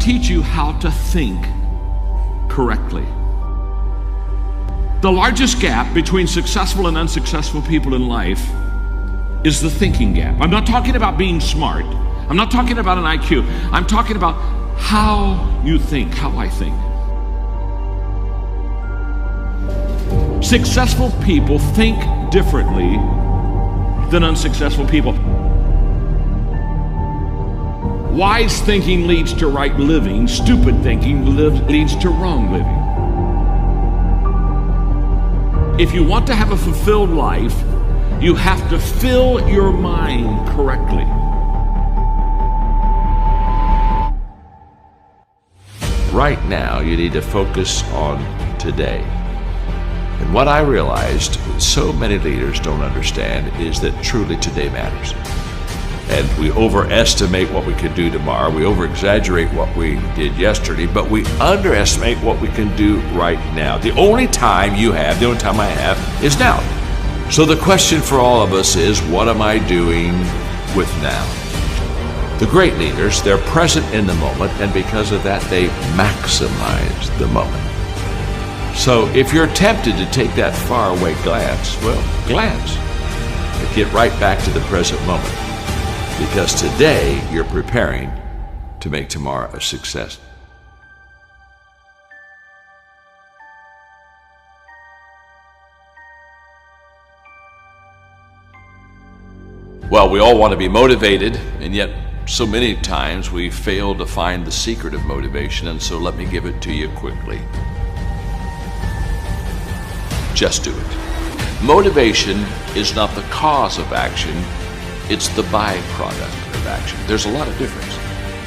teach you how to think correctly. The largest gap between successful and unsuccessful people in life is the thinking gap. I'm not talking about being smart. I'm not talking about an IQ. I'm talking about how you think, how I think. Successful people think differently than unsuccessful people. Wise thinking leads to right living. Stupid thinking leads to wrong living. If you want to have a fulfilled life, you have to fill your mind correctly. Right now, you need to focus on today. And what I realized so many leaders don't understand is that truly today matters. And we overestimate what we can do tomorrow. We over-exaggerate what we did yesterday, but we underestimate what we can do right now. The only time you have, the only time I have, is now. So the question for all of us is, what am I doing with now? The great leaders, they're present in the moment, and because of that, they maximize the moment. So if you're tempted to take that faraway glance, well, glance. But get right back to the present moment. Because today you're preparing to make tomorrow a success. Well, we all want to be motivated, and yet so many times we fail to find the secret of motivation, and so let me give it to you quickly. Just do it. Motivation is not the cause of action. It's the byproduct of action. There's a lot of difference.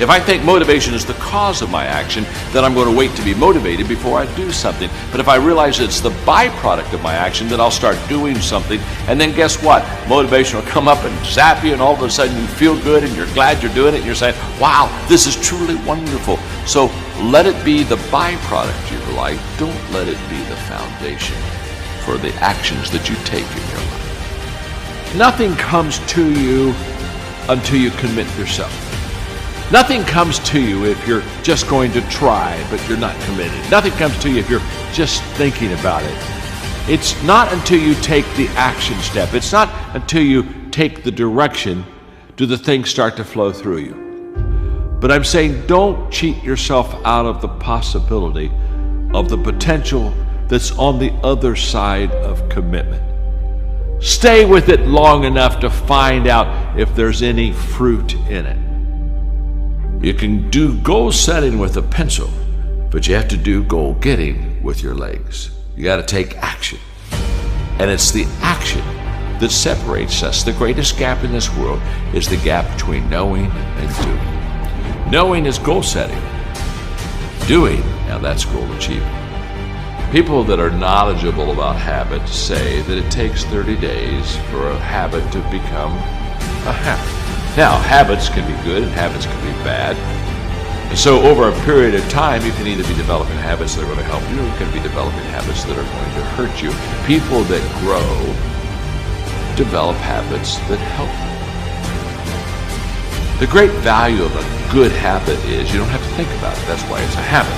If I think motivation is the cause of my action, then I'm going to wait to be motivated before I do something. But if I realize it's the byproduct of my action, then I'll start doing something. And then guess what? Motivation will come up and zap you, and all of a sudden you feel good and you're glad you're doing it. And you're saying, wow, this is truly wonderful. So let it be the byproduct of your life. Don't let it be the foundation for the actions that you take in your life. Nothing comes to you until you commit yourself. Nothing comes to you if you're just going to try, but you're not committed. Nothing comes to you if you're just thinking about it. It's not until you take the action step. It's not until you take the direction do the things start to flow through you. But I'm saying don't cheat yourself out of the possibility of the potential that's on the other side of commitment. Stay with it long enough to find out if there's any fruit in it. You can do goal setting with a pencil, but you have to do goal getting with your legs. You got to take action. And it's the action that separates us. The greatest gap in this world is the gap between knowing and doing. Knowing is goal setting. Doing, now that's goal achieving. People that are knowledgeable about habits say that it takes 30 days for a habit to become a habit. Now, habits can be good and habits can be bad. So over a period of time, you can either be developing habits that are going to help you, or you can be developing habits that are going to hurt you. People that grow develop habits that help them. The great value of a good habit is you don't have to think about it. That's why it's a habit.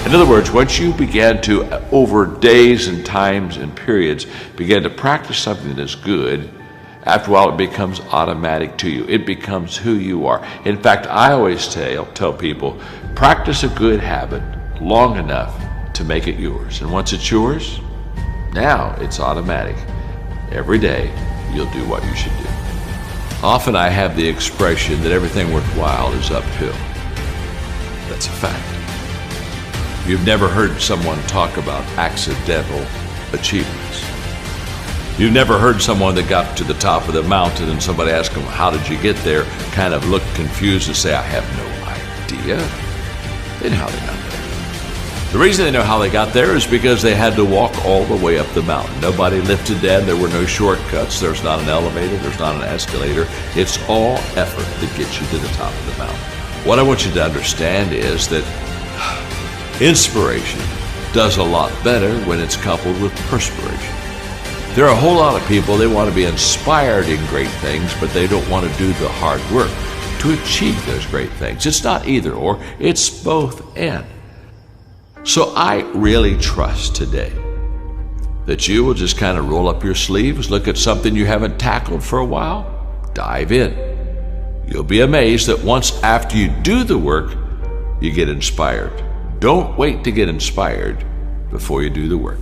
In other words, once you begin to, over days and times and periods, begin to practice something that is good, after a while it becomes automatic to you. It becomes who you are. In fact, I always tell people, practice a good habit long enough to make it yours. And once it's yours, now it's automatic. Every day, you'll do what you should do. Often I have the expression that everything worthwhile is uphill. That's a fact. You've never heard someone talk about accidental achievements. You've never heard someone that got to the top of the mountain and somebody asked them, how did you get there? Kind of look confused and say, I have no idea. They know how they got there. The reason they know how they got there is because they had to walk all the way up the mountain. Nobody lifted them. There were no shortcuts. There's not an elevator. There's not an escalator. It's all effort that gets you to the top of the mountain. What I want you to understand is that inspiration does a lot better when it's coupled with perspiration. There are a whole lot of people, they want to be inspired in great things, but they don't want to do the hard work. to achieve those great things. It's not either or, it's both and. So I really trust today that you will just kind of roll up your sleeves, look at something you haven't tackled for a while, dive in. You'll be amazed that once after you do the work, you get inspired. Don't wait to get inspired before you do the work.